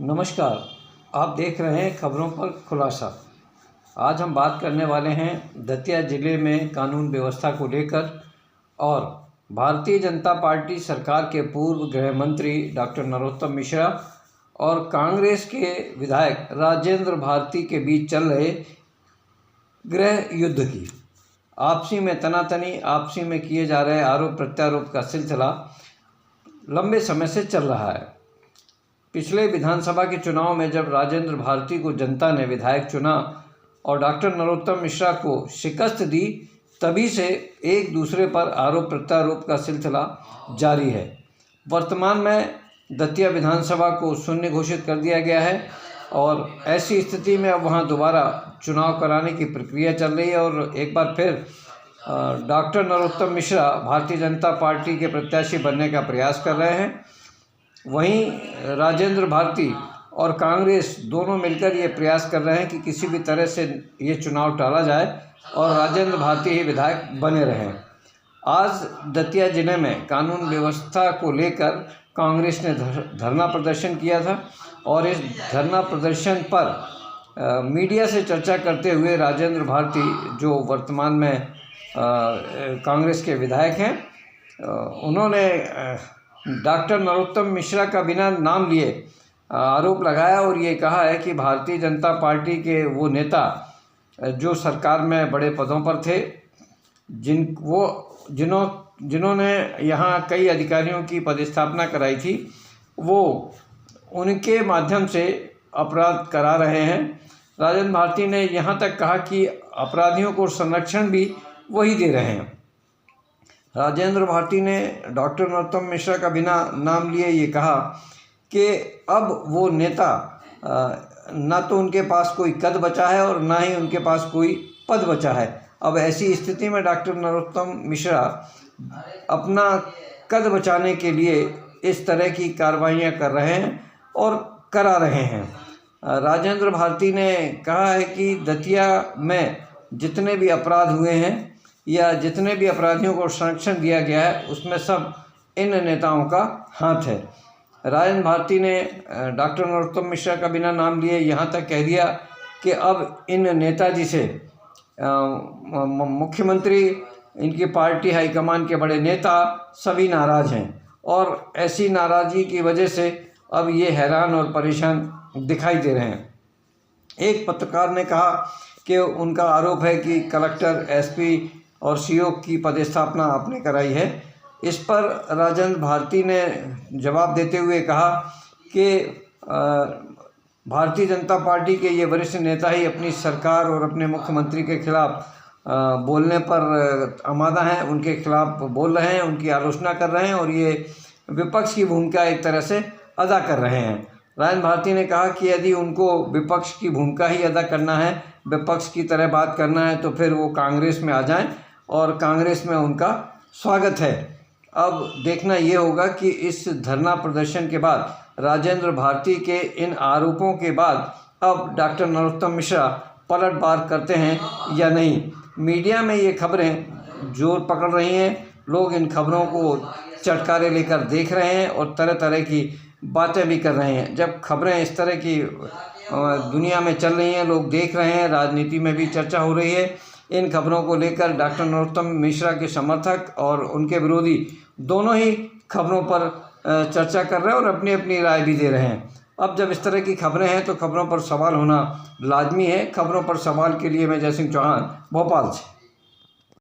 नमस्कार। आप देख रहे हैं खबरों पर खुलासा। आज हम बात करने वाले हैं दतिया जिले में कानून व्यवस्था को लेकर और भारतीय जनता पार्टी सरकार के पूर्व गृह मंत्री डॉक्टर नरोत्तम मिश्रा और कांग्रेस के विधायक राजेंद्र भारती के बीच चल रहे गृह युद्ध की। आपसी में तनातनी, आपसी में किए जा रहे आरोप प्रत्यारोप का सिलसिला लंबे समय से चल रहा है। पिछले विधानसभा के चुनाव में जब राजेंद्र भारती को जनता ने विधायक चुना और डॉक्टर नरोत्तम मिश्रा को शिकस्त दी, तभी से एक दूसरे पर आरोप प्रत्यारोप का सिलसिला जारी है। वर्तमान में दतिया विधानसभा को शून्य घोषित कर दिया गया है और ऐसी स्थिति में अब वहां दोबारा चुनाव कराने की प्रक्रिया चल रही है और एक बार फिर डॉक्टर नरोत्तम मिश्रा भारतीय जनता पार्टी के प्रत्याशी बनने का प्रयास कर रहे हैं। वहीं राजेंद्र भारती और कांग्रेस दोनों मिलकर ये प्रयास कर रहे हैं कि किसी भी तरह से ये चुनाव टाला जाए और राजेंद्र भारती ही विधायक बने रहें। आज दतिया जिले में कानून व्यवस्था को लेकर कांग्रेस ने धरना प्रदर्शन किया था और इस धरना प्रदर्शन पर मीडिया से चर्चा करते हुए राजेंद्र भारती, जो वर्तमान में कांग्रेस के विधायक हैं, उन्होंने डॉक्टर नरोत्तम मिश्रा का बिना नाम लिए आरोप लगाया और ये कहा है कि भारतीय जनता पार्टी के वो नेता जो सरकार में बड़े पदों पर थे, जिन्होंने यहाँ कई अधिकारियों की पदस्थापना कराई थी, वो उनके माध्यम से अपराध करा रहे हैं। राजेंद्र भारती ने यहाँ तक कहा कि अपराधियों को संरक्षण भी वही दे रहे हैं। राजेंद्र भारती ने डॉक्टर नरोत्तम मिश्रा का बिना नाम लिए ये कहा कि अब वो नेता ना तो उनके पास कोई कद बचा है और ना ही उनके पास कोई पद बचा है। अब ऐसी स्थिति में डॉक्टर नरोत्तम मिश्रा अपना कद बचाने के लिए इस तरह की कार्रवाइयाँ कर रहे हैं और करा रहे हैं। राजेंद्र भारती ने कहा है कि दतिया में जितने भी अपराध हुए हैं या जितने भी अपराधियों को संरक्षण दिया गया है, उसमें सब इन नेताओं का हाथ है। राजेंद्र भारती ने डॉक्टर नरोत्तम मिश्रा का बिना नाम लिए यहाँ तक कह दिया कि अब इन नेताजी से मुख्यमंत्री, इनकी पार्टी हाईकमान के बड़े नेता सभी नाराज़ हैं और ऐसी नाराज़गी की वजह से अब ये हैरान और परेशान दिखाई दे रहे हैं। एक पत्रकार ने कहा कि उनका आरोप है कि कलेक्टर, एसपी और सीओ की पदस्थापना आपने कराई है। इस पर राजेंद्र भारती ने जवाब देते हुए कहा कि भारतीय जनता पार्टी के ये वरिष्ठ नेता ही अपनी सरकार और अपने मुख्यमंत्री के खिलाफ बोलने पर आमादा हैं, उनके खिलाफ बोल रहे हैं, उनकी आलोचना कर रहे हैं और ये विपक्ष की भूमिका एक तरह से अदा कर रहे हैं। राजेंद्र भारती ने कहा कि यदि उनको विपक्ष की भूमिका ही अदा करना है, विपक्ष की तरह बात करना है, तो फिर वो कांग्रेस में आ जाएं और कांग्रेस में उनका स्वागत है। अब देखना ये होगा कि इस धरना प्रदर्शन के बाद, राजेंद्र भारती के इन आरोपों के बाद, अब डॉक्टर नरोत्तम मिश्रा पलटवार करते हैं या नहीं। मीडिया में ये खबरें जोर पकड़ रही हैं। लोग इन खबरों को चटकारे लेकर देख रहे हैं और तरह तरह की बातें भी कर रहे हैं। जब खबरें इस तरह की दुनिया में चल रही हैं, लोग देख रहे हैं, राजनीति में भी चर्चा हो रही है, इन खबरों को लेकर डॉक्टर नरोत्तम मिश्रा के समर्थक और उनके विरोधी दोनों ही खबरों पर चर्चा कर रहे हैं और अपनी अपनी राय भी दे रहे हैं। अब जब इस तरह की खबरें हैं तो खबरों पर सवाल होना लाजमी है। खबरों पर सवाल के लिए मैं जय सिंह चौहान, भोपाल से।